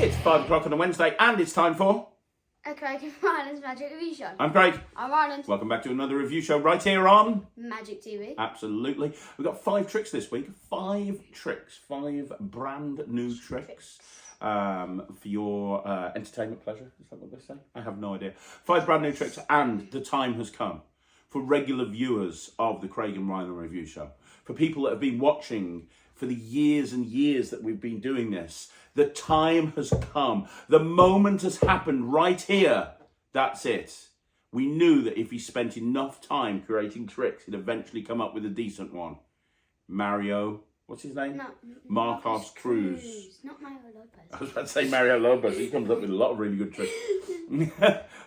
It's 5 o'clock on a Wednesday, and it's time for... A Craig and Ryland's Magic Review Show. I'm Craig. I'm Ryland. Welcome back to another review show right here on... Magic TV. Absolutely. We've got 5 tricks this week. 5 tricks. 5 brand new tricks. For your entertainment pleasure. Is that what they say? I have no idea. 5 brand new tricks, and the time has come for regular viewers of the Craig and Ryland Review Show. For people that have been watching for the years and years that we've been doing this. The time has come. The moment has happened right here. That's it. We knew that if he spent enough time creating tricks, he'd eventually come up with a decent one. Mario, what's his name? Marcos Cruz. Not Mario Lopez. I was about to say Mario Lopez. He comes up with a lot of really good tricks.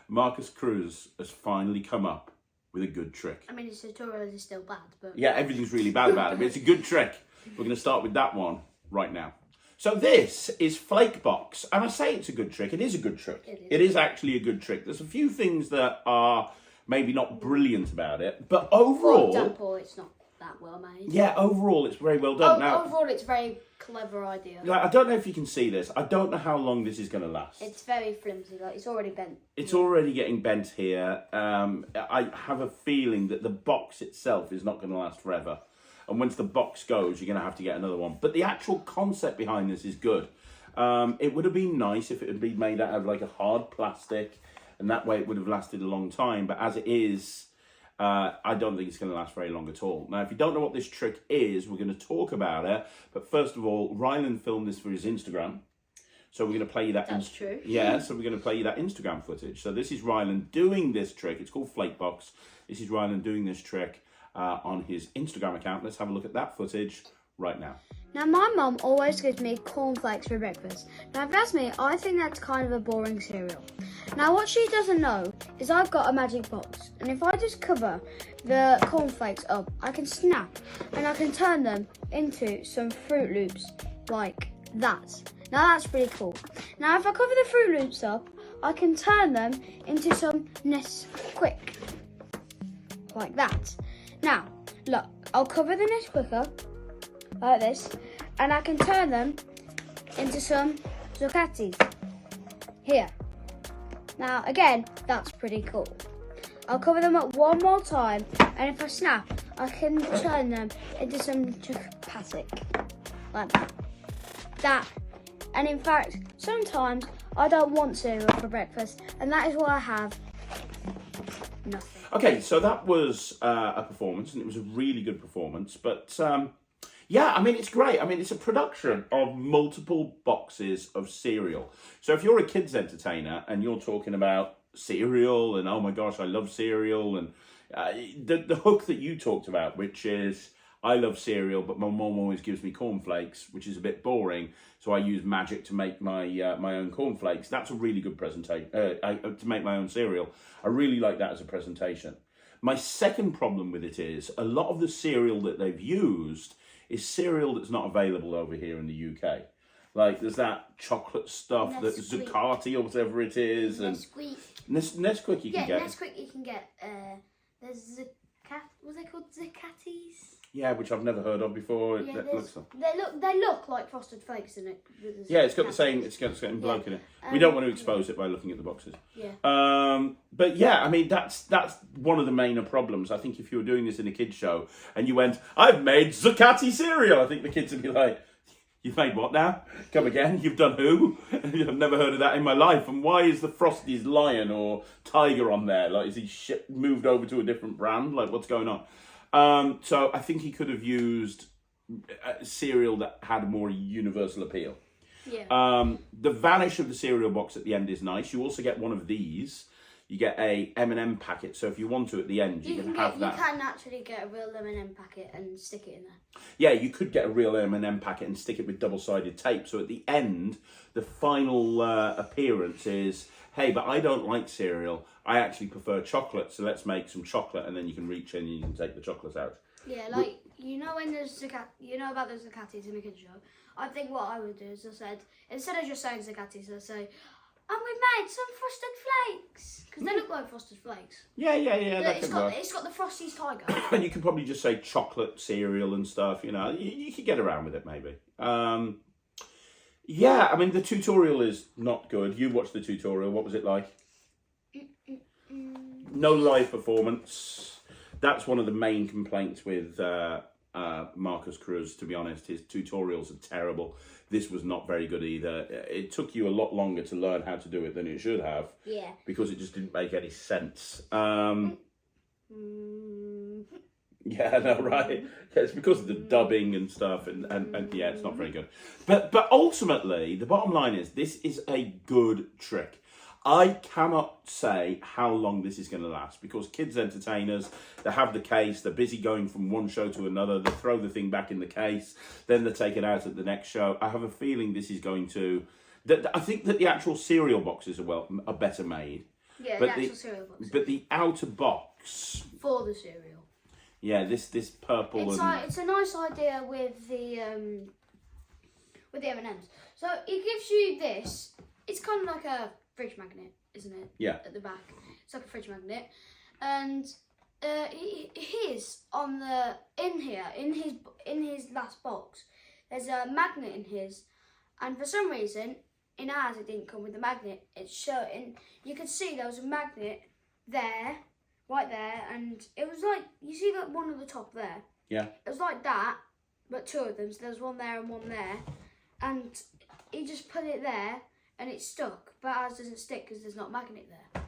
Marcus Cruz has finally come up with a good trick. I mean, his tutorial is still bad, but... Yeah, everything's really bad about it, but it's a good trick. We're going to start with that one right now. So this is Flake box, and I say it's a good trick. It is a good trick. It is actually a good trick. There's a few things that are maybe not brilliant about it, but overall... For example, it's not that well made. Yeah, overall it's very well done. Now, overall, it's a very clever idea. Like, I don't know if you can see this. I don't know how long this is going to last. It's very flimsy. Like, it's already bent. It's already getting bent here. I have a feeling that the box itself is not going to last forever. And once the box goes, you're going to have to get another one. But the actual concept behind this is good. It would have been nice if it had been made out of like a hard plastic, and that way it would have lasted a long time. But as it is, I don't think it's going to last very long at all. Now, if you don't know what this trick is, we're going to talk about it. But first of all, Ryland filmed this for his Instagram. So we're going to play you that. That's true. Yeah, so we're going to play you that Instagram footage. So this is Ryland doing this trick. It's called Flake box. This is Ryland doing this trick on his Instagram account. Let's have a look at that footage right now. Now, my mum always gives me cornflakes for breakfast. Now, if that's me, I think that's kind of a boring cereal. Now, what she doesn't know is I've got a magic box. And if I just cover the cornflakes up, I can snap and I can turn them into some Fruit Loops like that. Now, that's pretty cool. Now, if I cover the Fruit Loops up, I can turn them into some Nesquik like that. Now, look, I'll cover the Nesquik up like this, and I can turn them into some zucchettis here. Now, again, that's pretty cool. I'll cover them up one more time, and if I snap, I can turn them into some chapati like that. And in fact, sometimes I don't want cereal for breakfast, and that is why I have nothing. Okay, so that was a performance, and it was a really good performance. But yeah, I mean, it's great. I mean, it's a production of multiple boxes of cereal. So if you're a kids entertainer and you're talking about cereal and, oh my gosh, I love cereal, and the hook that you talked about, which is, I love cereal, but my mom always gives me cornflakes, which is a bit boring. So I use magic to make my my own cornflakes. That's a really good presentation. To make my own cereal, I really like that as a presentation. My second problem with it is a lot of the cereal that they've used is cereal that's not available over here in the UK. Like there's that chocolate stuff, that Zucchini or whatever it is, and Nesquik you can get. Yeah, Nesquik you can get. There's was they called zucchettis? Yeah, which I've never heard of before. Yeah, they look like Frosted Flakes in it. Yeah, it's got the same bloke in it. We don't want to expose it by looking at the boxes. Yeah. But yeah, I mean that's one of the main problems. I think if you were doing this in a kids show and you went, "I've made zucchini cereal," I think the kids would be like, "You've made what now? Come again? You've done who? I've never heard of that in my life. And why is the Frosty's lion or tiger on there? Like, is he moved over to a different brand? Like, what's going on?" So I think he could have used a cereal that had a more universal appeal. Yeah. The vanish of the cereal box at the end is nice. You also get one of these. You get a M&M packet. So if you want to at the end, you can have that. You can actually get a real M&M packet and stick it in there. Yeah, you could get a real M&M packet and stick it with double-sided tape. So at the end, the final appearance is, hey, but I don't like cereal. I actually prefer chocolate, so let's make some chocolate, and then you can reach in and you can take the chocolates out. Yeah, like, you know when there's you know about those zucchettis in the kids show? I think what I would do is I said, instead of just saying zucchettis, I'd say, and we made some Frosted Flakes. Because they look like Frosted Flakes. Yeah, It's got the Frosty's tiger. And you can probably just say chocolate cereal and stuff, you know. You could get around with it, maybe. Yeah, I mean, the tutorial is not good. You watched the tutorial. What was it like? No live performance. That's one of the main complaints with Marcus Cruz, to be honest. His tutorials are terrible. This was not very good either. It took you a lot longer to learn how to do it than it should have. Yeah. Because it just didn't make any sense. Yeah, I know, right? Yeah, it's because of the dubbing and stuff, and yeah, it's not very good. But ultimately, the bottom line is, this is a good trick. I cannot say how long this is going to last, because kids entertainers, they have the case, they're busy going from one show to another, they throw the thing back in the case, then they take it out at the next show. I have a feeling this is going to... I think that the actual cereal boxes are better made. Yeah, but the actual cereal boxes. But the outer box... For the cereal. Yeah, this purple It's a nice idea with the M&Ms. So it gives you this. It's kind of like a fridge magnet, isn't it? Yeah. At the back, it's like a fridge magnet, and his on the in his last box, there's a magnet in his, and for some reason in ours it didn't come with the magnet. It's showing. You can see there was a magnet there. Right there, and it was like, you see that one at the top there? Yeah. It was like that, but two of them, so there's one there and one there, and he just put it there, and it stuck, but ours doesn't stick because there's not a magnet there.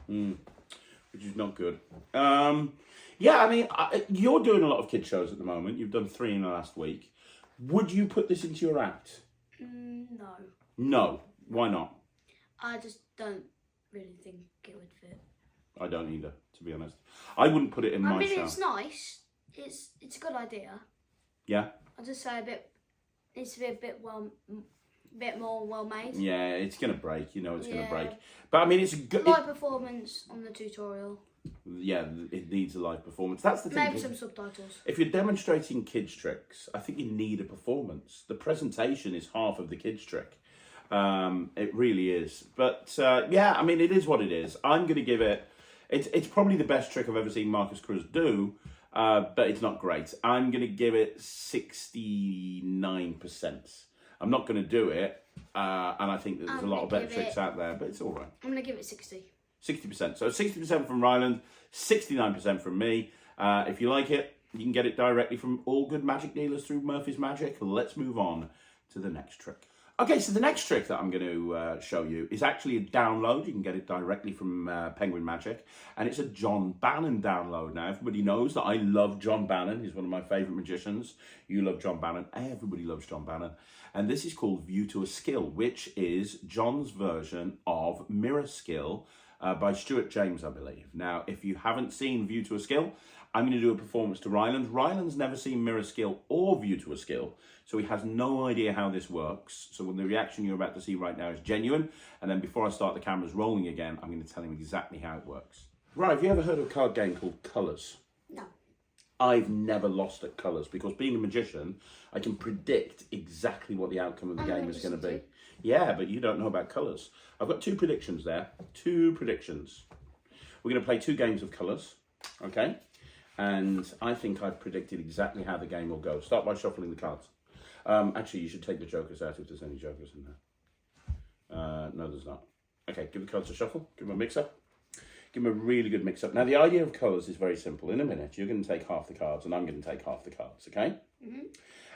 Which is not good. Yeah, I mean, you're doing a lot of kid shows at the moment. You've done 3 in the last week. Would you put this into your act? No. No. Why not? I just don't really think it would fit. I don't either, to be honest. I wouldn't put it in my show. I mean, it's nice. It's a good idea. Yeah. I'll just say needs to be a bit more well made. Yeah, it's gonna break. You know, it's gonna Yeah. break. But I mean, it's a good. Live performance on the tutorial. Yeah, it needs a live performance. That's the thing. Maybe some subtitles. If you're demonstrating kids tricks, I think you need a performance. The presentation is half of the kids trick. It really is. But yeah, I mean, it is what it is. I'm gonna give it. It's probably the best trick I've ever seen Marcus Cruz do, but it's not great. I'm going to give it 69%. I'm not going to do it, and I think that there's a lot of better tricks out there, but it's all right. I'm going to give it 60. 60%. So 60% from Ryland, 69% from me. If you like it, you can get it directly from all good magic dealers through Murphy's Magic. Let's move on to the next trick. Okay, so the next trick that I'm going to show you is actually a download. You can get it directly from Penguin Magic, and it's a John Bannon download. Now, everybody knows that I love John Bannon. He's one of my favourite magicians. You love John Bannon. Everybody loves John Bannon. And this is called View to a Skill, which is John's version of Mirror Skill by Stuart James, I believe. Now, if you haven't seen View to a Skill, I'm going to do a performance to Ryland. Ryland's never seen Mirror Skill or View to a Skill, so he has no idea how this works. So when the reaction you're about to see right now is genuine, and then before I start the cameras rolling again, I'm going to tell him exactly how it works. Right, have you ever heard of a card game called Colours? No. I've never lost at Colours, because being a magician, I can predict exactly what the outcome of the game is going to be. Yeah, but you don't know about Colours. I've got 2 predictions there. 2 predictions. We're going to play 2 games of Colours, okay? And I think I've predicted exactly how the game will go. Start by shuffling the cards. Actually, you should take the jokers out if there's any jokers in there. No, there's not. Okay, give the cards a shuffle. Give them a mix-up. Give them a really good mix-up. Now, the idea of colours is very simple. In a minute, you're going to take half the cards, and I'm going to take half the cards, okay? Mm-hmm.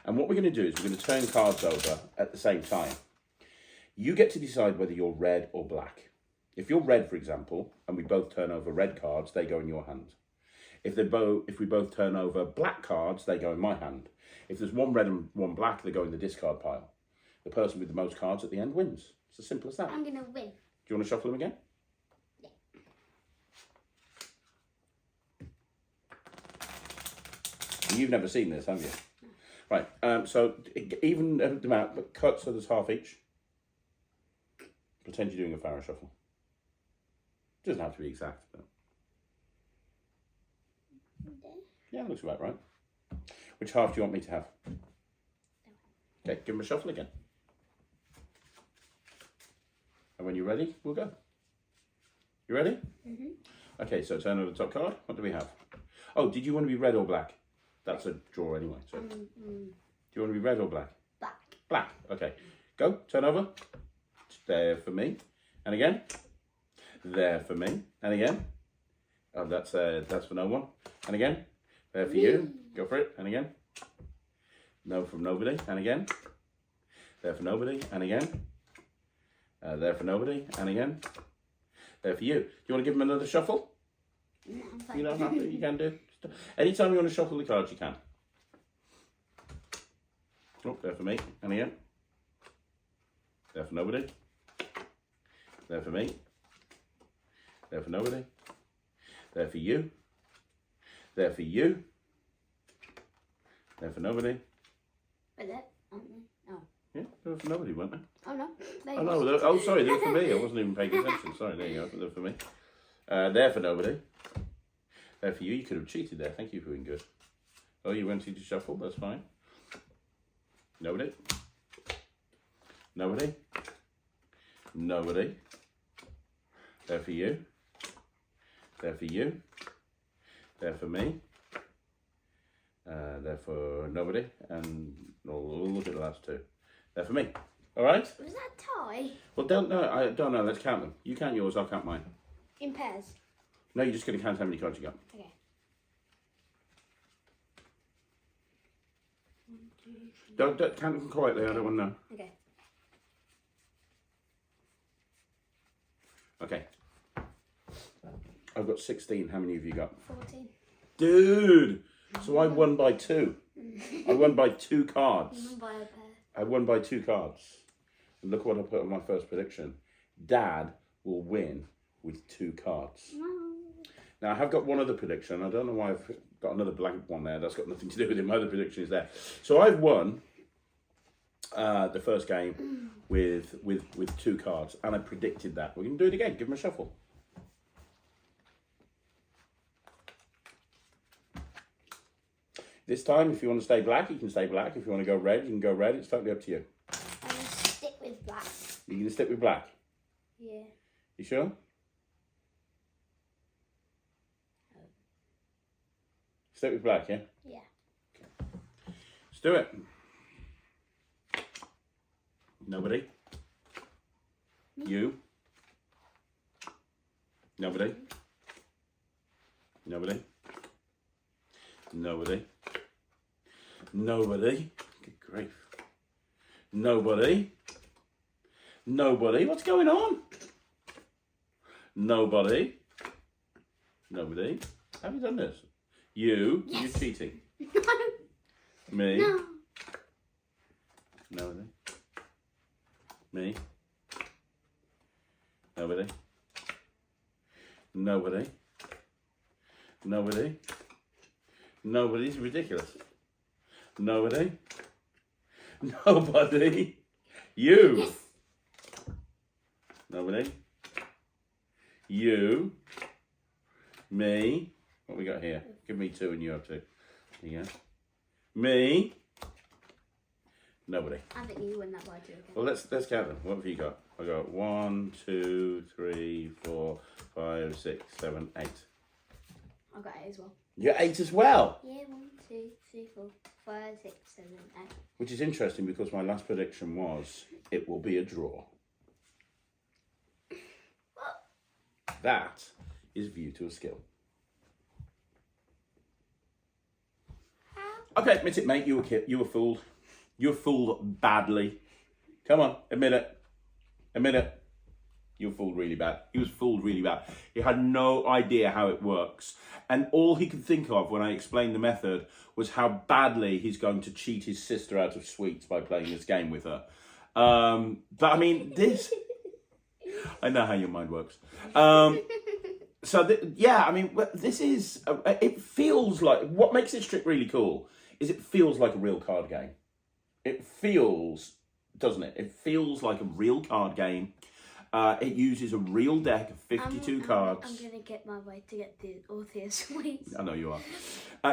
And what we're going to do is we're going to turn cards over at the same time. You get to decide whether you're red or black. If you're red, for example, and we both turn over red cards, they go in your hand. If we both turn over black cards, they go in my hand. If there's one red and one black, they go in the discard pile. The person with the most cards at the end wins. It's as simple as that. I'm going to win. Do you want to shuffle them again? Yeah. You've never seen this, have you? No. Right, so even them out, but cut so there's half each. Pretend you're doing a Pharaoh shuffle. It doesn't have to be exact, but... Yeah, looks about right. Which half do you want me to have? Okay, give them a shuffle again. And when you're ready, we'll go. You ready? Mm-hmm. Okay, so turn over the top card. What do we have? Oh, did you want to be red or black? That's a draw anyway. So. Do you want to be red or black? Black. Black, okay. Go, turn over. There for me. And again. There for me. And again. Oh, that's for no one. And again. There for you. Go for it. And again. No from nobody. And again. There for nobody. And again. There for nobody. And again. There for you. Do you want to give him another shuffle? No, I'm fine. You don't have to. You can do. Anytime you want to shuffle the cards, you can. Oh, there for me. And again. There for nobody. There for me. There for nobody. There for you. There for you. There for nobody. Wait, that? Oh. Yeah, there for nobody, weren't they? Oh, no. Oh, no. Oh, sorry, they were for me. I wasn't even paying attention. Sorry, there you go. They're for me. There for nobody. There for you. You could have cheated there. Thank you for being good. Oh, you went to shuffle. That's fine. Nobody. Nobody. Nobody. There for you. There for you. There for me. There for nobody. And we'll look at the last two. There for me. All right? Was that tie? Well, I don't know. Let's count them. You count yours, I'll count mine. In pairs? No, you're just going to count how many cards you got. Okay. 1, 2, 3. Don't count them quietly. I don't want to know. Okay. Okay. I've got 16. How many have you got? 14. Dude! So I won by 2. I won by 2 cards. You won by a pair. I won by 2 cards. And look what I put on my first prediction. Dad will win with 2 cards. No. Now, I have got one other prediction. I don't know why I've got another blank one there. That's got nothing to do with it. My other prediction is there. So I've won the first game with 2 cards. And I predicted that. We're going to do it again. Give him a shuffle. This time, if you want to stay black, you can stay black. If you want to go red, you can go red. It's totally up to you. I'm going to stick with black. You're going to stick with black? Yeah. You sure? Stick with black, yeah? Yeah. Okay. Let's do it. Nobody. You. Nobody. Nobody. Nobody. Nobody. Good grief. Nobody. Nobody. What's going on? Nobody. Nobody. Have you done this? You. Yes. You're cheating. No. Me. No. Nobody. Me. Nobody. Nobody. Nobody. Nobody's ridiculous. Nobody. Nobody. You. Yes. Nobody. You. Me. What we got here? Give me 2 and you have 2. There you go. Me. Nobody. I think you win that by 2 again. Well, let's count them. What have you got? I got 1, 2, 3, 4, 5, 6, 7, 8. I've got 8 as well. You're 8 as well. Yeah, 1, 2, 3, 4, 5, 6, 7, 8. Which is interesting because my last prediction was it will be a draw. That is view to a skill. Okay, admit it, mate. You were fooled. You were fooled badly. Come on, admit it. Admit it. You were fooled really bad. He was fooled really bad. He had no idea how it works. And all he could think of when I explained the method was how badly he's going to cheat his sister out of sweets by playing this game with her. But I mean, this... I know how your mind works. Yeah, I mean, this is... it feels like... What makes this trick really cool is it feels like a real card game. It feels... Doesn't it? It feels like a real card game. It uses a real deck of 52 cards. I'm going to get my way to get the Orpheus sweets. I know you are.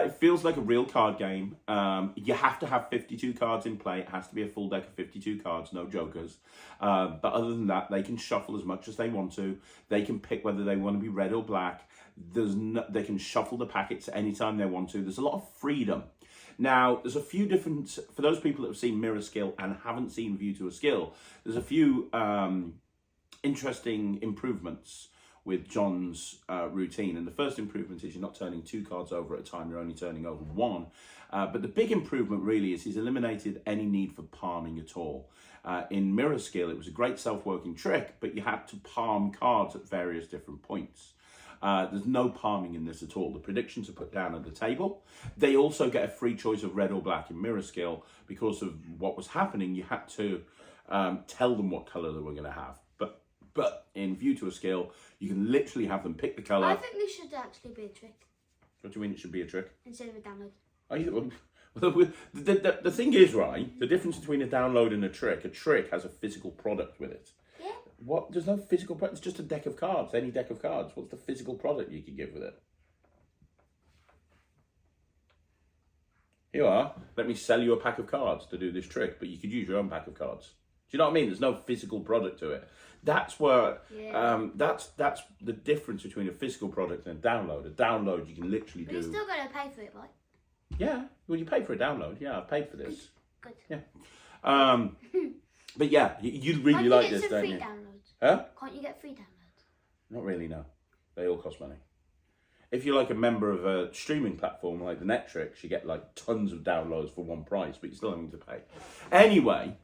It feels like a real card game. You have to have 52 cards in play. It has to be a full deck of 52 cards, no jokers. But other than that, they can shuffle as much as they want to. They can pick whether they want to be red or black. They can shuffle the packets anytime they want to. There's a lot of freedom. Now, there's a few different, for those people that have seen Mirror Skill and haven't seen View to a Skill, there's a few interesting improvements with John's routine. And the first improvement is you're not turning 2 cards over at a time, you're only turning over 1. But the big improvement really is he's eliminated any need for palming at all. In Mirror Skill, it was a great self-working trick, but you had to palm cards at various different points. There's no palming in this at all. The predictions are put down at the table. They also get a free choice of red or black in Mirror Skill. Because of what was happening, you had to tell them what colour they were going to have. But in View to a Skill, you can literally have them pick the colour. I think this should actually be a trick. What do you mean it should be a trick? Instead of a download. The thing is, right, the difference between a download and a trick has a physical product with it. Yeah. What? There's no physical product. It's just a deck of cards, any deck of cards. What's the physical product you can give with it? Here you are. Let me sell you a pack of cards to do this trick, but you could use your own pack of cards. Do you know what I mean? There's no physical product to it. That's where that's the difference between a physical product and a download. A download you can literally do. But you're still going to pay for it, right? Yeah. Well, you pay for a download. Yeah, I've paid for this. Good. Yeah. But yeah, you really like this, don't you? Downloads? Huh? Can't you get free downloads? Not really, no. They all cost money. If you're like a member of a streaming platform like the Netrix, you get like tons of downloads for one price, but you're still having to pay. Anyway,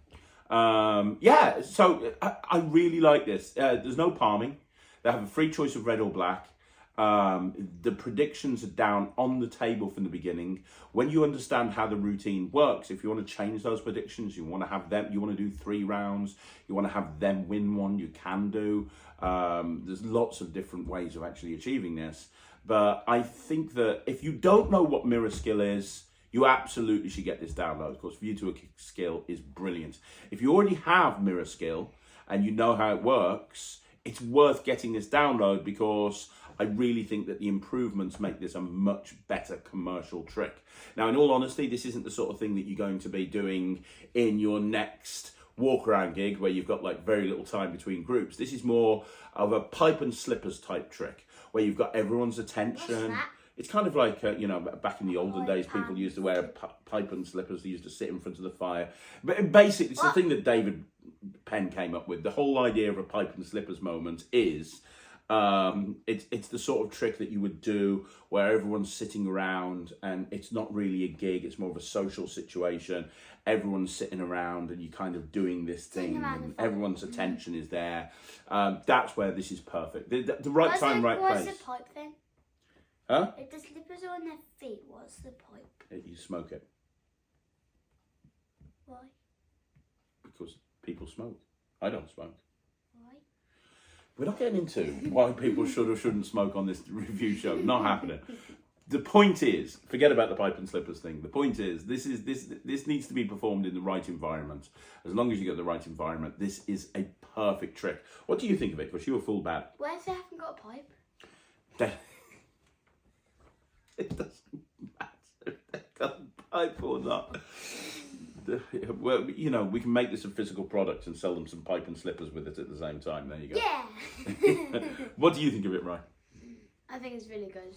yeah, so I really like this. There's no palming. They have a free choice of red or black. The predictions are down on the table from the beginning. When you understand how the routine works, if you want to change those predictions, you want to have them, you want to do 3 rounds, you want to have them win one, you can do. There's lots of different ways of actually achieving this. But I think that if you don't know what Mirror Skill is, you absolutely should get this download. Of course, View to a Skill is brilliant. If you already have Mirror Skill and you know how it works, it's worth getting this download because I really think that the improvements make this a much better commercial trick. Now, in all honesty, this isn't the sort of thing that you're going to be doing in your next walk around gig where you've got like very little time between groups. This is more of a pipe and slippers type trick where you've got everyone's attention. What's that? It's kind of like, you know, back in the olden days, people used to wear pipe and slippers. They used to sit in front of the fire. But basically, it's the thing that David Penn came up with. The whole idea of a pipe and slippers moment is it's the sort of trick that you would do where everyone's sitting around and it's not really a gig. It's more of a social situation. Everyone's sitting around and you're kind of doing this thing and everyone's attention is there. That's where this is perfect. The right time, right place. What's the pipe then? Huh? If the slippers are on their feet, what's the pipe? You smoke it. Why? Because people smoke. I don't smoke. Why? We're not getting into why people should or shouldn't smoke on this review show. Not happening. The point is, forget about the pipe and slippers thing. The point is, this needs to be performed in the right environment. As long as you get the right environment, this is a perfect trick. What do you think of it? Because you were full bad. Where if they haven't got a pipe? It doesn't matter if they've got a pipe or not. Well, you know, we can make this a physical product and sell them some pipe and slippers with it at the same time. There you go. Yeah. What do you think of it, Ryan? I think it's really good.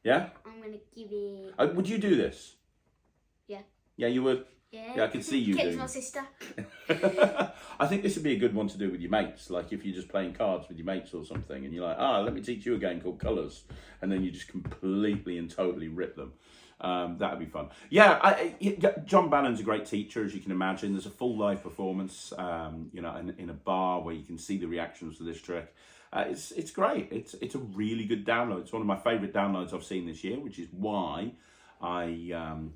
Yeah? I'm going to give it... Would you do this? Yeah. Yeah, you would? Yeah. I can see you Kit's doing my sister. I think this would be a good one to do with your mates. Like if you're just playing cards with your mates or something and you're like, let me teach you a game called Colours. And then you just completely and totally rip them. That'd be fun. Yeah, John Bannon's a great teacher, as you can imagine. There's a full live performance, you know, in a bar where you can see the reactions to this trick. It's great. It's a really good download. It's one of my favourite downloads I've seen this year, which is why I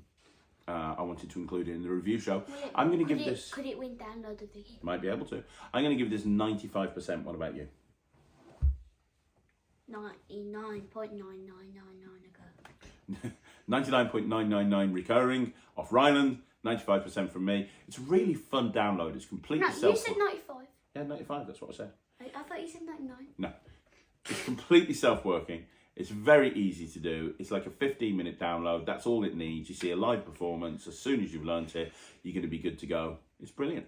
wanted to include it in the review show. I'm going to give this... Could it win download of the year? Might be able to. I'm going to give this 95%. What about you? 99.9999 ago. 99.999 recurring off Ryland. 95% from me. It's a really fun download. It's completely No, you said 95. Yeah, 95. That's what I said. I thought you said 99. No. It's completely self-working. It's very easy to do. It's like a 15-minute download. That's all it needs. You see a live performance. As soon as you've learnt it, you're going to be good to go. It's brilliant.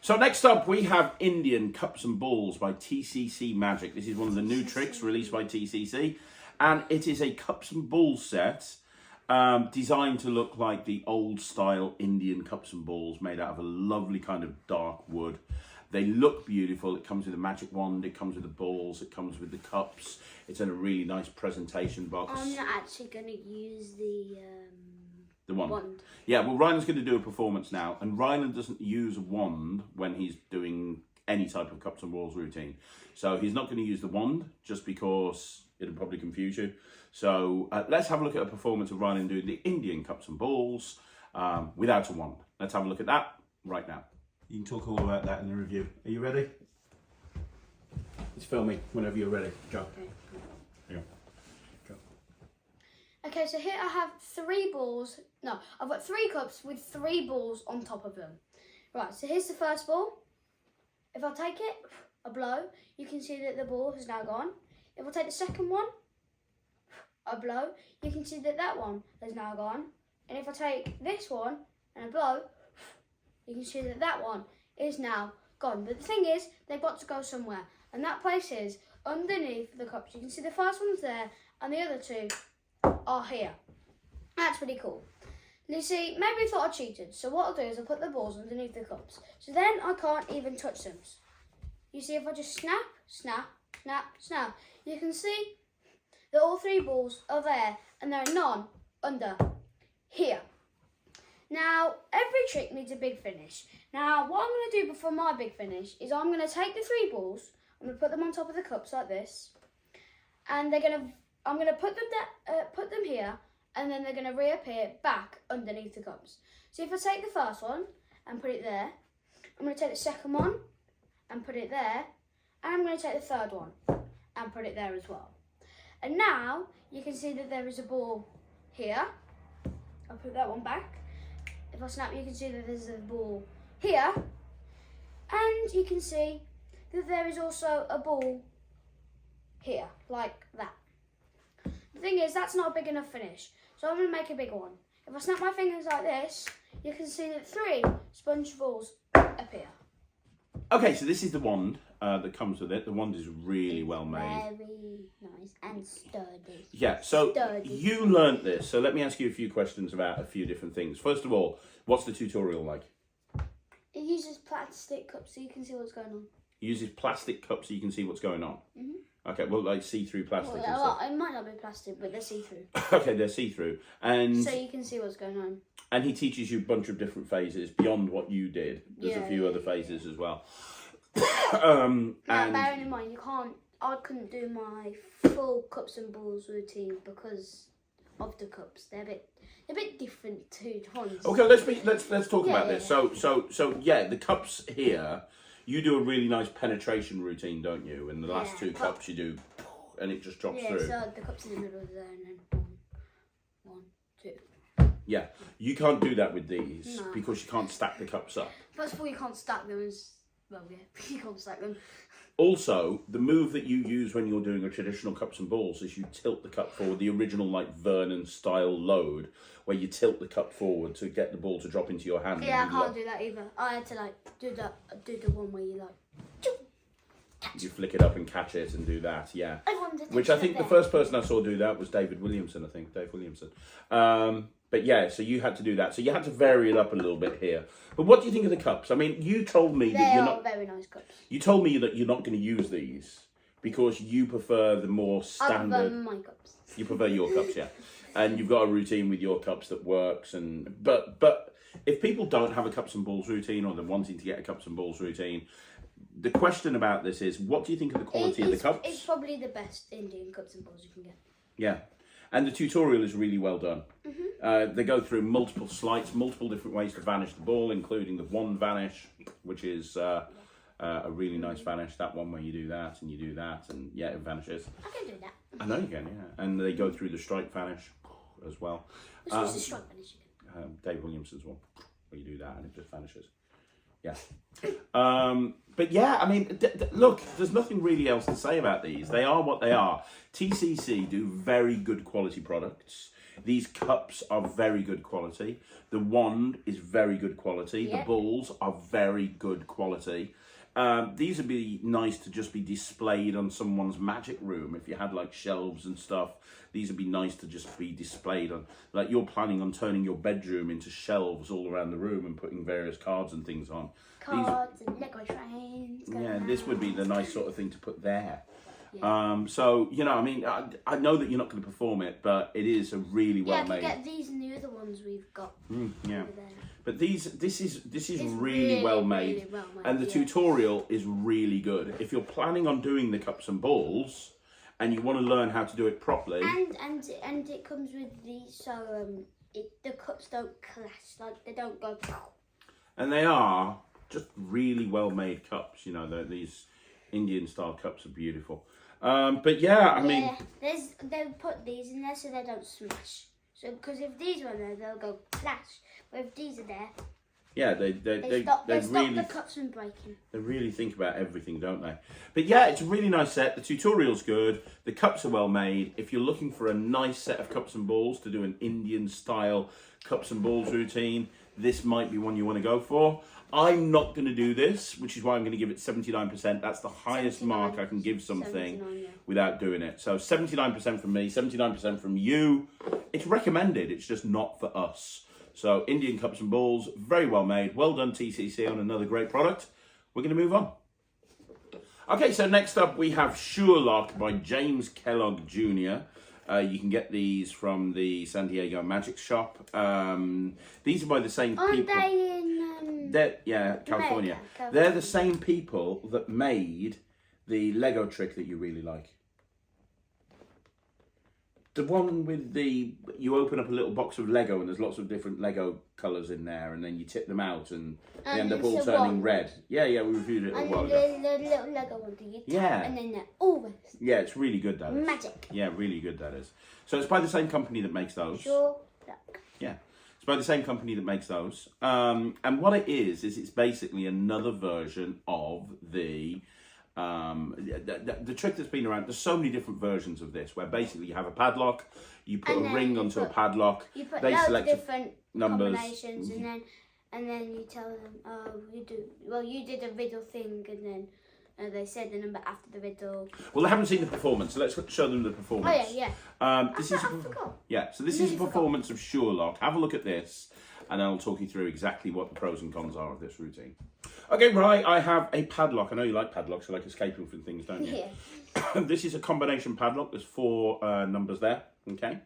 So next up, we have Indian Cups and Balls by TCC Magic. This is one of the new tricks released by TCC. And it is a Cups and Balls set Designed to look like the old style Indian cups and balls made out of a lovely kind of dark wood. They look beautiful. It comes with a magic wand, it comes with the balls, it comes with the cups. It's in a really nice presentation box. I'm not actually going to use the wand. Yeah, well, Ryland's going to do a performance now, and Ryland doesn't use a wand when he's doing any type of cups and balls routine. So he's not going to use the wand just because it'll probably confuse you. So let's have a look at a performance of Ryland doing the Indian cups and balls without a wand. Let's have a look at that right now. You can talk all about that in the review. Are you ready? It's filming whenever you're ready. Go. Okay. Yeah. Go. Okay, so here I have 3 balls. No, I've got 3 cups with 3 balls on top of them. Right, so here's the first ball. If I take it, I blow, you can see that the ball has now gone. If I take the second one, I blow, you can see that that one has now gone. And if I take this one and I blow, you can see that that one is now gone. But the thing is, they've got to go somewhere. And that place is underneath the cups. You can see the first one's there and the other 2 are here. That's pretty cool. And you see, maybe I thought I cheated. So what I'll do is I'll put the balls underneath the cups. So then I can't even touch them. You see, if I just snap, snap, snap, snap, you can see that all 3 balls are there and there are none under here. Now, every trick needs a big finish. Now, what I'm going to do before my big finish is I'm going to take the 3 balls, I'm going to put them on top of the cups like this, and I'm going to put them here, and then they're going to reappear back underneath the cups. So if I take the first one and put it there, I'm going to take the second one and put it there, and I'm going to take the third one and put it there as well. And now you can see that there is a ball here. I'll put that one back. If I snap, you can see that there's a ball here, and you can see that there is also a ball here, like that. The thing is, that's not a big enough finish, so I'm going to make a big one. If I snap my fingers like this, you can see that 3 sponge balls appear. Okay, so this is the wand that comes with it. The wand is really well made. Very nice and sturdy. Yeah, so Sturdy. you learnt this, so let me ask you a few questions about a few different things. First of all, what's the tutorial like? It uses plastic cups so you can see what's going on. It uses plastic cups so you can see what's going on. Mm-hmm. Okay, well, like see-through plastic and Well, stuff. it might not be plastic, but they're see-through. Okay, they're see-through. And So you can see what's going on. and he teaches you a bunch of different phases beyond what you did. There's a Yeah, few yeah, other phases as well. Now, And bearing in mind, I couldn't do my full cups and balls routine because of the cups. They're a bit different to ones. okay, let's talk Yeah, about yeah, this. So yeah, the cups here, you do a really nice penetration routine, don't you? In the last Yeah, 2 cups, you do, and it just drops Yeah, through. so the cups in the middle there and then 1, 2. Yeah, you can't do that with these No. because you can't stack the cups up. First of all, you can't stack them well, yeah, you can't stack them. Also, the move that you use when you're doing a traditional cups and balls is you tilt the cup forward, the original like Vernon style load, where you tilt the cup forward to get the ball to drop into your hand. Yeah, I and can't do that either. I had to do the one where you you flick it up and catch it and do that, yeah. Everyone's Which I think the first person I saw do that was Dave Williamson. But yeah, so you had to do that. So you had to vary it up a little bit here. But what do you think of the cups? I mean, you told me that you're not. Very nice cups. You told me that you're not going to use these because you prefer the more standard. I prefer my cups. You prefer your cups, yeah. And you've got a routine with your cups that works. But if people don't have a cups and balls routine, or they're wanting to get a cups and balls routine, the question about this is, what do you think of the quality of the cups? It's probably the best Indian cups and balls you can get. Yeah. And the tutorial is really well done. They go through multiple sleights, multiple different ways to vanish the ball, including the wand vanish, which is a really nice vanish. That one where you do that and you do that, and yeah, it vanishes. I can do that. I know you can, yeah. And they go through the strike vanish as well. Which was the strike finish again? Dave Williamson's one, where you do that and it just vanishes. Yeah. But yeah, I mean, look, there's nothing really else to say about these. They are what they are. TCC do very good quality products. These cups are very good quality. The wand is very good quality. Yep. The balls are very good quality. these would be nice to just be displayed on someone's magic room. If you had like shelves and stuff, these would be nice to just be displayed on. Like you're planning on turning your bedroom into shelves all around the room and putting various cards and things on. Cards and Lego trains. Yeah, this would be the nice sort of thing to put there. Yeah. So, you know, I mean, I know that you're not going to perform it, but it is a really well made. Yeah, I could get these and the other ones we've got Yeah. over there. But this is It's really well made, really well made, and the yeah. tutorial is really good. If you're planning on doing the cups and balls, and you want to learn how to do it properly, And it comes with these, so the cups don't clash, like they don't go. and they are just really well made cups. You know, these Indian style cups are beautiful. But yeah, I mean, they put these in there so they don't smash. So because if these were there, they'll go clash. But if these are there, yeah, they stop really the cups from breaking. they really think about everything, don't they? But yeah, it's a really nice set. The tutorial's good. The cups are well made. If you're looking for a nice set of cups and balls to do an Indian style cups and balls routine, this might be one you want to go for. I'm not going to do this, which is why I'm going to give it 79%. That's the highest 79, mark I can give something 79, yeah. without doing it. So 79% from me, 79% from you. It's recommended, it's just not for us. So Indian cups and balls, very well made. Well done TCC on another great product. We're going to move on. Okay, so next up we have Sherlock by James Kellogg Jr. You can get these from the San Diego Magic Shop. These are by the same Aren't people. they in California. America? They're the same people that made the Lego trick that you really like. The one with you open up a little box of Lego and there's lots of different Lego colours in there, and then you tip them out and they end up all it's a turning wand. red. Yeah, we reviewed it a And while the ago. little Lego one that you tap, Yeah. and then they're always Yeah, it's really good, that is. magic. Yeah, really good, that is. So it's by the same company that makes those. Sure. Look. Yeah, it's by the same company that makes those. And what it is it's basically another version of the trick that's been around. There's so many different versions of this, where basically you have a padlock, you put And a then ring you onto a put- padlock, You put they loads of select different numbers. combinations, and then you tell them, oh, you did a riddle thing, and then they said the number after the riddle. Well, they haven't seen the performance, so let's show them the performance. Oh yeah. This I is forgot. yeah. So this is a performance of Sherlock. Have a look at this, and I'll talk you through exactly what the pros and cons are of this routine. Okay, right. I have a padlock. I know you like padlocks. You like escaping from things, don't you? Yeah. This is a combination padlock. There's 4 numbers there. Okay.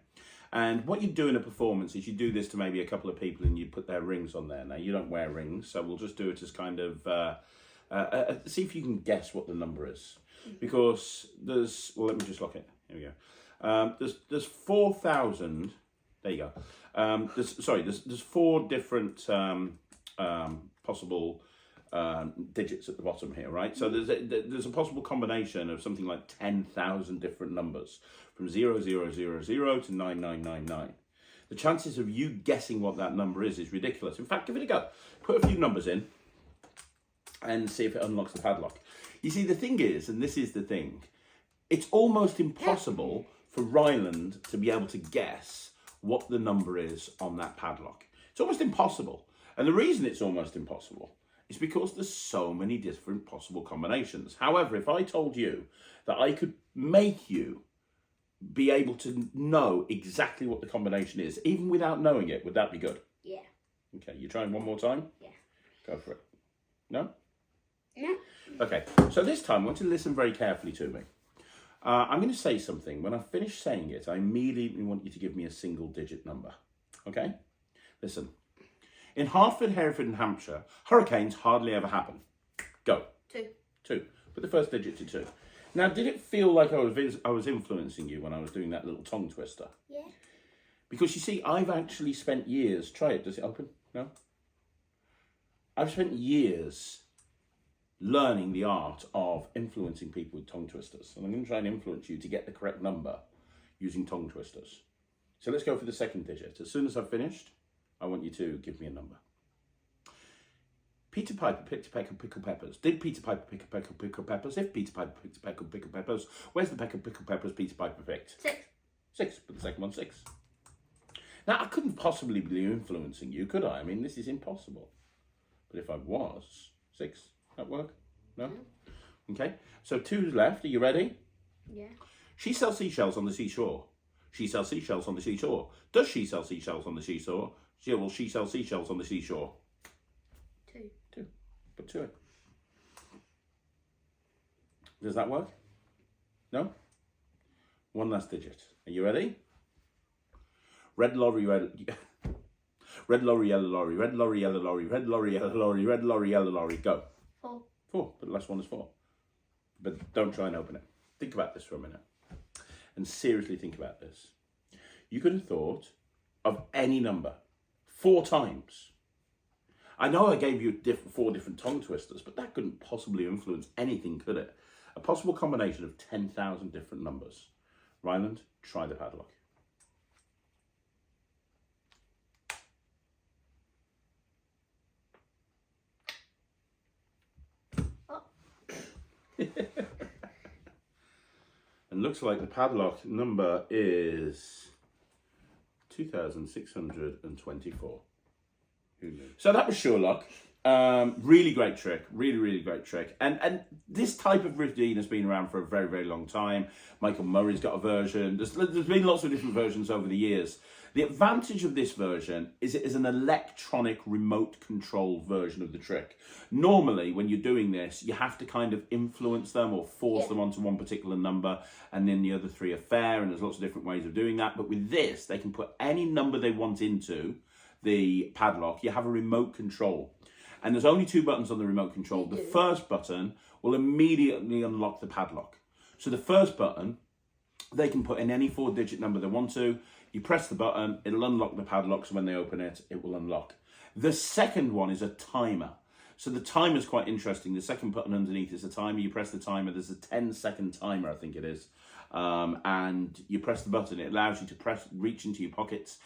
And what you do in a performance is you do this to maybe a couple of people, and you put their rings on there. Now you don't wear rings, so we'll just do it as kind of see if you can guess what the number is, because let me just lock it. Here we go. There's 4,000. There you go. There's 4 different possible digits at the bottom here, right? So there's a possible combination of something like 10,000 different numbers from 0000 to 9999. The chances of you guessing what that number is ridiculous. In fact, give it a go. Put a few numbers in and see if it unlocks the padlock. You see, the thing is, and this is the thing, it's almost impossible for Ryland to be able to guess what the number is on that padlock. It's almost impossible. And the reason it's almost impossible is because there's so many different possible combinations. However, if I told you that I could make you be able to know exactly what the combination is, even without knowing it, would that be good? Yeah. Okay, you trying one more time? Yeah. Go for it. No? No. Okay, so this time I want you to listen very carefully to me. I'm going to say something. When I finish saying it, I immediately want you to give me a single digit number. Okay? Listen. In Hartford, Hereford and Hampshire, hurricanes hardly ever happen. Go. 2. 2. Put the first digit to 2. Now, did it feel like I was influencing you when I was doing that little tongue twister? Yeah. Because you see, I've actually spent years... Try it. Does it open? No? I've spent years learning the art of influencing people with tongue twisters. And I'm going to try and influence you to get the correct number using tongue twisters. So let's go for the second digit. As soon as I've finished, I want you to give me a number. Peter Piper picked a peck of pickled peppers. Did Peter Piper pick a peck of pickled peppers? If Peter Piper picked a peck of pickled peppers, where's the peck of pickled peppers Peter Piper picked? 6. 6. Put the second one 6. Now, I couldn't possibly be influencing you, could I? I mean, this is impossible. But if I was, 6, that work? No? Okay, so 2 left. Are you ready? Yeah. She sells seashells on the seashore. She sells seashells on the seashore. Does she sell seashells on the seashore? She sells seashells on the seashore. 2. 2. Put 2 in. Does that work? No? 1 last digit. Are you ready? Red lorry, red lorry, yellow lorry, red lorry, yellow lorry, red lorry, yellow lorry, red lorry, yellow lorry. Go. 4. 4, but the last one is 4. But don't try and open it. Think about this for a minute. And seriously think about this. You could have thought of any number 4 times. I know I gave you 4 different tongue twisters, but that couldn't possibly influence anything, could it? A possible combination of 10,000 different numbers. Ryland, try the padlock. And looks like the padlock number is 2,624. Who knew? So that was sure luck. Really great trick. Really great trick. And this type of routine has been around for a very long time. Michael Murray's got a version. There's been lots of different versions over the years. The advantage of this version is it is an electronic remote control version of the trick. Normally, when you're doing this, you have to kind of influence them or force them onto one particular number, and then the other 3 are fair, and there's lots of different ways of doing that. But with this, they can put any number they want into the padlock. You have a remote control. And there's only 2 buttons on the remote control. The first button will immediately unlock the padlock. So the first button, they can put in any 4-digit number they want to. You press the button, it'll unlock the padlock, so when they open it, it will unlock. The second one is a timer. So the timer is quite interesting. The second button underneath is a timer. You press the timer, there's a 10-second timer, I think it is. And you press the button, it allows you to reach into your pockets,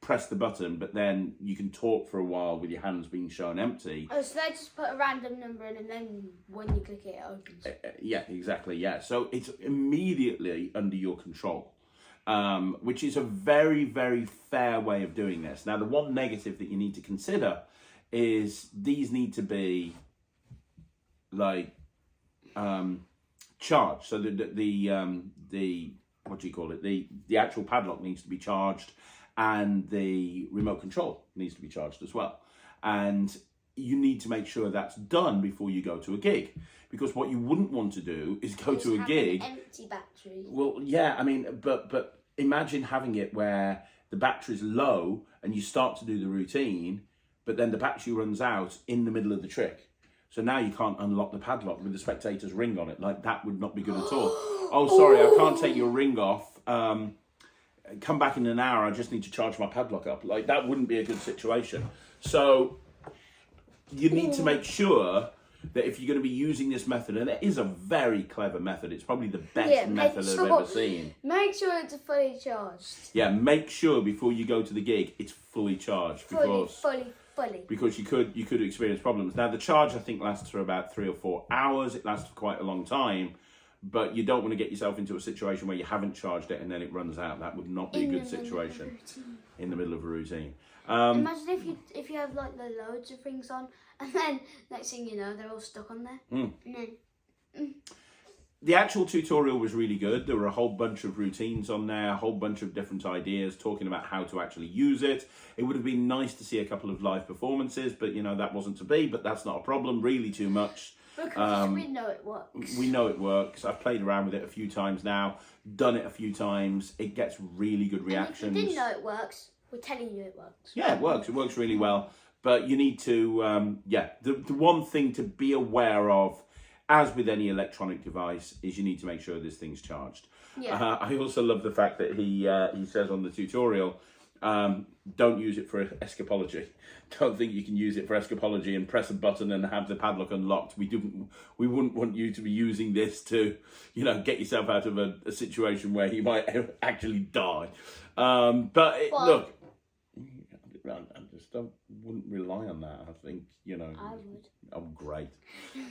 press the button, but then you can talk for a while with your hands being shown empty. Oh, so they just put a random number in, and then when you click it, it opens. Yeah, exactly, yeah. So it's immediately under your control. Which is a very fair way of doing this. Now, the one negative that you need to consider is these need to be like charged. So the what do you call it? The actual padlock needs to be charged, and the remote control needs to be charged as well. And you need to make sure that's done before you go to a gig, because what you wouldn't want to do is go to a gig. An empty battery. Well, yeah, I mean, but imagine having it where the battery's low and you start to do the routine, but then the battery runs out in the middle of the trick. So now you can't unlock the padlock with the spectator's ring on it. Like, that would not be good at all. Oh, sorry, I can't take your ring off. Come back in an hour, I just need to charge my padlock up. Like, that wouldn't be a good situation. So you need to make sure that if you're going to be using this method, and it is a very clever method, it's probably the best method I've ever seen. Make sure it's fully charged. Yeah, make sure before you go to the gig it's fully charged, Fully. because you could experience problems. Now, the charge, I think, lasts for about 3 or 4 hours. It lasts for quite a long time, but you don't want to get yourself into a situation where you haven't charged it and then it runs out. That would not be a good situation in the middle of a routine. Imagine if you have like the loads of things on, and then next thing you know, they're all stuck on there. And then, The actual tutorial was really good. There were a whole bunch of routines on there, a whole bunch of different ideas talking about how to actually use it. It would have been nice to see a couple of live performances, but that wasn't to be. But that's not a problem, really, too much. Because we know it works. We know it works. I've played around with it a few times now, done it a few times. It gets really good reactions. And if you didn't know it works, we're telling you it works. Yeah, it works. It works really well. But you need to, the one thing to be aware of, as with any electronic device, is you need to make sure this thing's charged. Yeah. I also love the fact that he says on the tutorial, don't use it for escapology. Don't think you can use it for escapology and press a button and have the padlock unlocked. We wouldn't want you to be using this to, get yourself out of a situation where you might actually die. Look, I just wouldn't rely on that. I think, I would. Oh, great.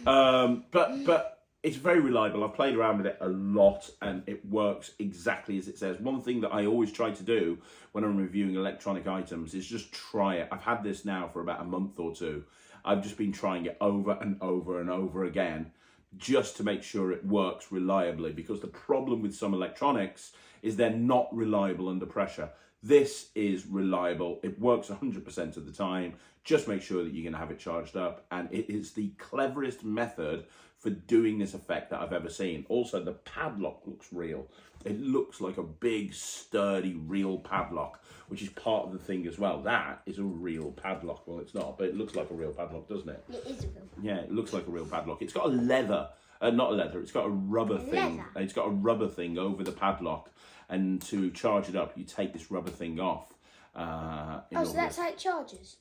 But it's very reliable. I've played around with it a lot and it works exactly as it says. One thing that I always try to do when I'm reviewing electronic items is just try it. I've had this now for about a month or two. I've just been trying it over and over and over again just to make sure it works reliably, because the problem with some electronics is they're not reliable under pressure. This is reliable. It works 100% of the time. Just make sure that you're going to have it charged up, and it is the cleverest method for doing this effect that I've ever seen. Also, the padlock looks real. It looks like a big, sturdy, real padlock, which is part of the thing as well. That is a real padlock. Well, it's not, but it looks like a real padlock, doesn't it? It is a real padlock. Yeah, it looks like a real padlock. It's got a leather, not a leather, it's got a rubber thing. Leather? It's got a rubber thing over the padlock, and to charge it up, you take this rubber thing off. So that's how it charges?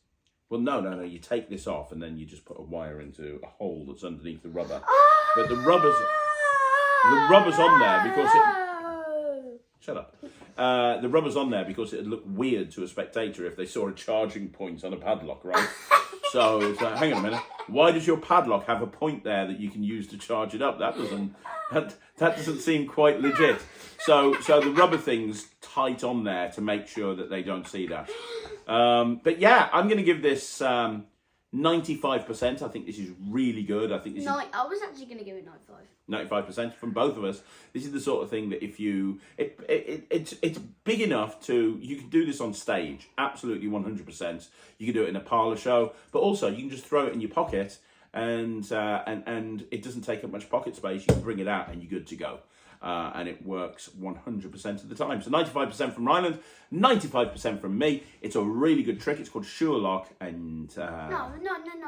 Well, no. You take this off, and then you just put a wire into a hole that's underneath the rubber. Oh! But the rubber's on there because it... Shut up. The rubber's on there because it'd look weird to a spectator if they saw a charging point on a padlock, right? So it's like, hang on a minute. Why does your padlock have a point there that you can use to charge it up? That doesn't seem quite legit. So the rubber thing's tight on there to make sure that they don't see that. But yeah, I'm going to give this 95%. I think this is really good. I think this I was actually going to give it 95% from both of us. This is the sort of thing that if you... It's big enough to... You can do this on stage, absolutely 100%. You can do it in a parlour show, but also you can just throw it in your pocket and it doesn't take up much pocket space. You can bring it out and you're good to go. And it works 100% of the time. So 95% from Ryland, 95% from me. It's a really good trick. It's called Sherlock, and... No.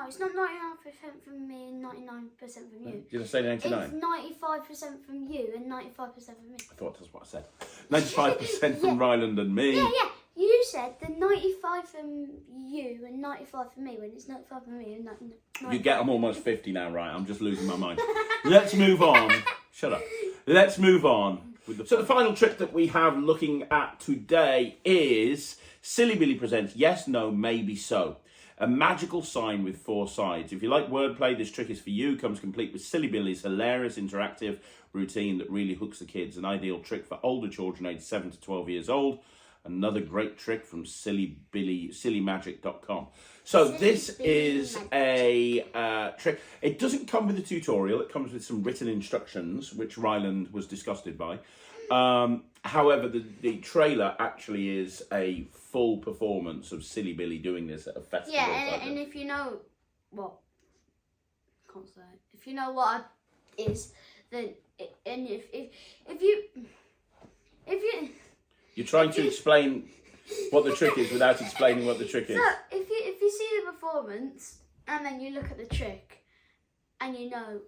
It's not 99% from me and 99% from you. Did I say 99? It's 95% from you and 95% from me. I thought that's what I said. 95% from Ryland and me. Yeah. You said the 95 from you and 95 from me when it's 95 from me and 95. You get, I'm almost 50 now, right? I'm just losing my mind. Let's move on. Shut up. Let's move on. So the final trick that we have looking at today is Silly Billy presents Yes, No, Maybe So. A magical sign with 4 sides. If you like wordplay, this trick is for you. Comes complete with Silly Billy's hilarious interactive routine that really hooks the kids. An ideal trick for older children aged 7 to 12 years old. Another great trick from sillymagic.com. So this is a trick. It doesn't come with a tutorial. It comes with some written instructions, which Ryland was disgusted by. However, the trailer actually is a full performance of Silly Billy doing this at a festival. Yeah, and if you know what, I can't say it. If you know what it is, then if you. You're trying to explain what the trick is without explaining what the trick is. So if you see the performance and then you look at the trick and you know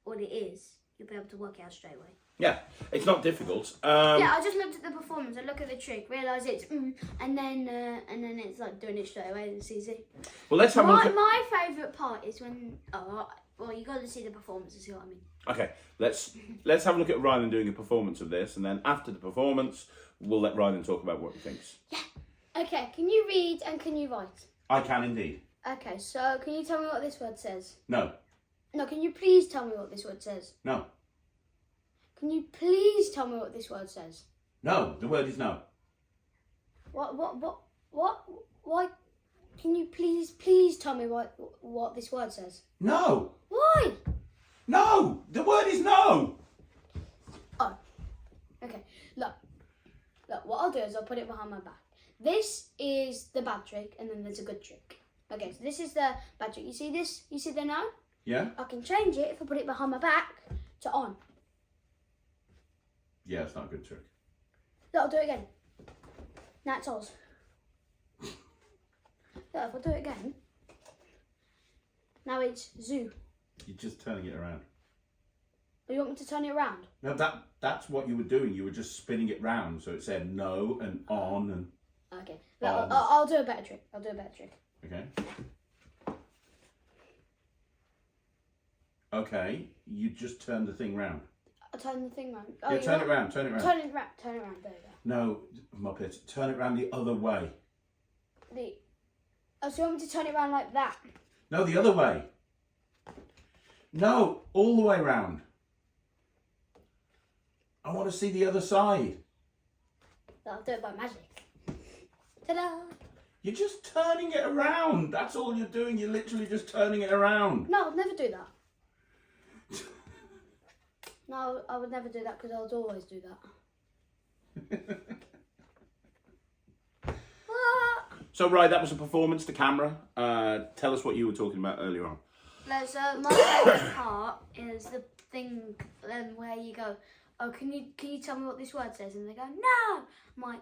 what it is, you'll be able to work it out straight away. Yeah, it's not difficult. Yeah, I just looked at the performance. I look at the trick, realise it's and then it's like doing it straight away. It's easy. Well, let's have a look. My favourite part is when well, you got to see the performance to see what I mean. Okay, let's have a look at Ryland doing a performance of this, and then after the performance, we'll let Ryland talk about what he thinks. Yeah. Okay. Can you read and can you write? I can indeed. Okay. So can you tell me what this word says? No. No. Can you please tell me what this word says? No. Can you please tell me what this word says? No. The word is no. What? Why? Can you please tell me what this word says? No. Why? No. The word is no. Oh. Okay. Look. What I'll do is I'll put it behind my back. This is the bad trick, and then there's a good trick. Okay. So this is the bad trick. You see this? You see the no? Yeah. I can change it if I put it behind my back to on. Yeah, it's not a good trick. Look, I'll do it again. Now it's Oz. Look, if I do it again. Now it's zoo. You're just turning it around. Or you want me to turn it around? No, that's what you were doing. You were just spinning it round, so it said no and on and... Okay. Look, I'll do a better trick. Okay. Okay, you just turned the thing round. I'll turn the thing round. Yeah, turn it round. Turn it round. There you go. No, Muppet, turn it round the other way. So you want me to turn it round like that? No, the other way. No, all the way round. I want to see the other side. I'll do it by magic. Ta-da! You're just turning it around. That's all you're doing. You're literally just turning it around. No, I'd never do that. No, I would never do that because I would always do that. So, right, that was a performance to camera. Tell us what you were talking about earlier on. No, so my favourite part is the thing where you go, oh, can you tell me what this word says? And they go, no. I'm like,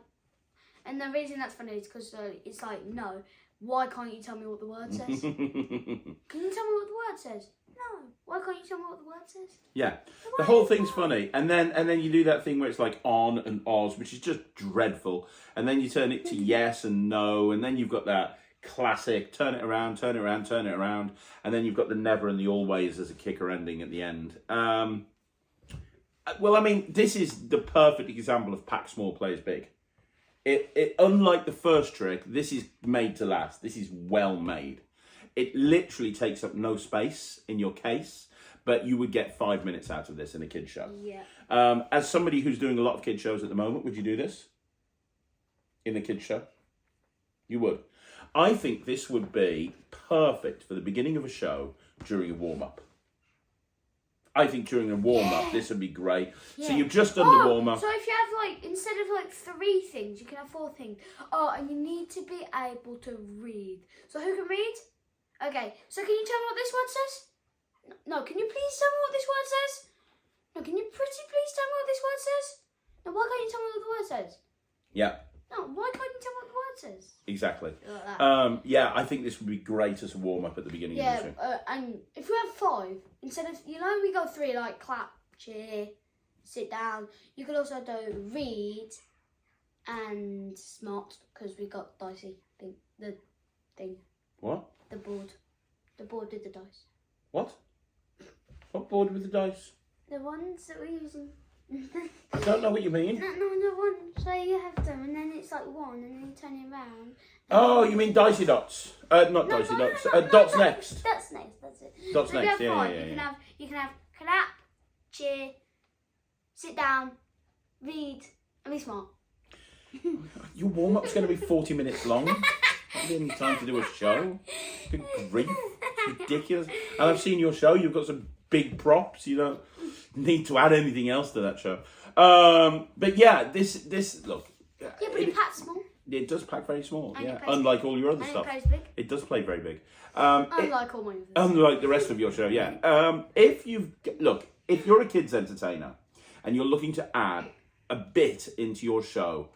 and the reason that's funny is because it's like, no, why can't you tell me what the word says? Can you tell me what the word says? No. Why can't you tell me what the word says? Yeah, the whole thing's funny, and then you do that thing where it's like on and Oz, which is just dreadful, and then you turn it to yes and no, and then you've got that classic turn it around, turn it around, turn it around, and then you've got the never and the always as a kicker ending at the end. Well, I mean, this is the perfect example of pack small, plays big. It unlike the first trick, this is made to last. This is well made. It literally takes up no space in your case, but you would get 5 minutes out of this in a kid's show. Yeah. As somebody who's doing a lot of kid shows at the moment, would you do this in a kid show? You would. I think this would be perfect for the beginning of a show during a warm-up. I think during a warm-up, this would be great. Yeah. So you've just done the warm-up. So if you have instead of 3 things, you can have 4 things. Oh, and you need to be able to read. So who can read? Okay, so can you tell me what this word says? No, can you please tell me what this word says? No, can you pretty please tell me what this word says? No, why can't you tell me what the word says? Yeah. No, why can't you tell me what the word says? Exactly. Like that. Yeah, I think this would be great as a warm-up at the beginning of the show. Yeah, and if you have 5, instead of, we go 3, like clap, cheer, sit down, you could also do read and smart, because we got dicey, the thing. What? The board. The board with the dice. What? What board with the dice? The ones that we're using. I don't know what you mean. No, the one. So you have them, and then it's like 1, and then you turn it around. Oh, you mean Dicey Dots? Not Dicey Dots. Dots Next. Dots Next. That's it. Dots So Next. you have Yeah. You can have clap, cheer, sit down, read, and be smart. Your warm-up's going to be 40 minutes long. Not any time to do a show. Good grief. It's ridiculous. And I've seen your show. You've got some big props. You don't need to add anything else to that show. But yeah, this look. Yeah, but it packs small. It does pack very small. And Yeah, unlike all your other and stuff. it plays big. It does play very big. Unlike all my others. Unlike the rest of your show, yeah. If you're a kids entertainer and you're looking to add a bit into your show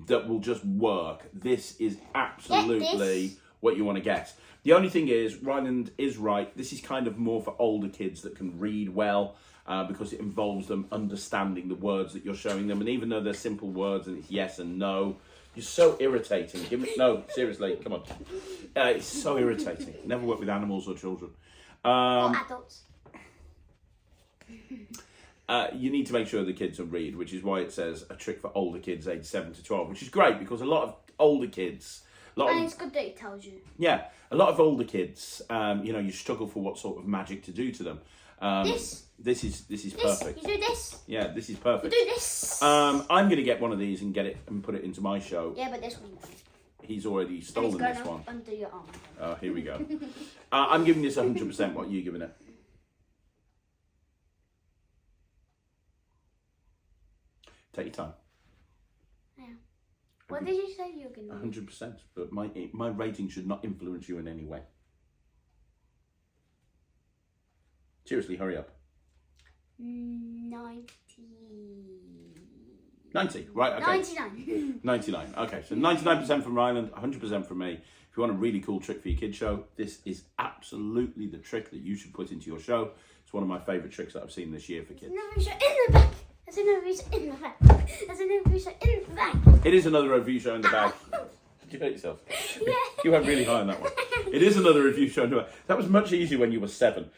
that will just work, this is absolutely what you want to get. The only thing is, Ryland is right. This is kind of more for older kids that can read well, because it involves them understanding the words that you're showing them. And even though they're simple words and it's yes and no, you're so irritating. No, seriously, come on. It's so irritating. Never work with animals or children. Or adults. You need to make sure the kids can read, which is why it says a trick for older kids aged 7 to 12, which is great because a lot of older kids... And it's good that it tells you. Yeah, a lot of older kids, you struggle for what sort of magic to do to them. This is perfect. You do this. Yeah, this is perfect. You do this. I'm going to get one of these and get it and put it into my show. Yeah, but this one. He's already stolen this one. Under your arm. Oh, here we go. I'm giving this 100%. What are you giving it? Take your time. Yeah. What did you say you were going to do? 100%. But my rating should not influence you in any way. Seriously, hurry up. 90. 90, right, okay. 99. 99, okay. So 99% from Ryland, 100% from me. If you want a really cool trick for your kid show, this is absolutely the trick that you should put into your show. It's one of my favourite tricks that I've seen this year for kids. There's another review show in the back. There's another review show in the back. It is another review show in the bag. Did you hurt yourself? Yeah. You went really high on that one. It is another review show in the bag. That was much easier when you were 7.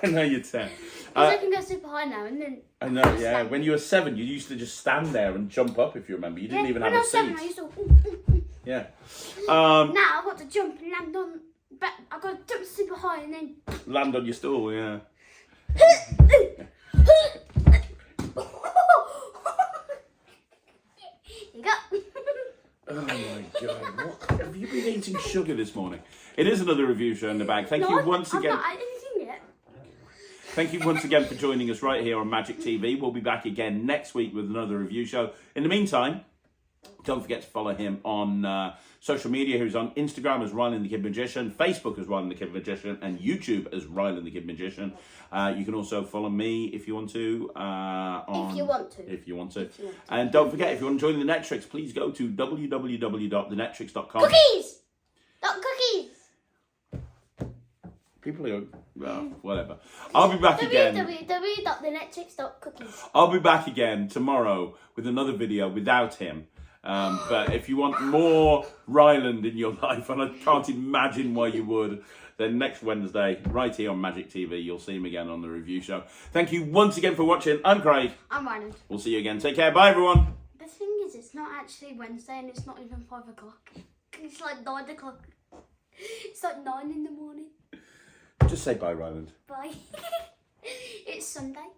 Now you're 10. I can go super high now and then... I know, yeah. When you were 7, you used to just stand there and jump up, if you remember. You didn't even have a seat. When I was 7, I used to... Yeah. Now I've got to jump and land on... I've got to jump super high and then... Land on your stool, yeah. You got. Oh my God! What have you been eating sugar this morning? It is another review show in the bag. Thank you once again. I've not had anything yet. Thank you once again for joining us right here on Magic TV. We'll be back again next week with another review show. In the meantime, don't forget to follow him on social media. He's on Instagram as Ryland the Kid Magician, Facebook as Ryland the Kid Magician, and YouTube as Ryland the Kid Magician. You can also follow me if you want to. If you want to. If you want to. And don't forget, if you want to join the Netrix, please go to www.thenetrix.com. Cookies! Not cookies! People are, well, whatever. I'll be back again. www.thenetrix.cookies. I'll be back again tomorrow with another video without him. But if you want more Ryland in your life, and I can't imagine why you would, then next Wednesday, right here on Magic TV, you'll see him again on the review show. Thank you once again for watching. I'm Craig. I'm Bannon. We'll see you again. Take care. Bye, everyone. The thing is, it's not actually Wednesday and it's not even 5 o'clock. It's like 9 o'clock. It's like 9 in the morning. Just say bye, Ryland. Bye. It's Sunday.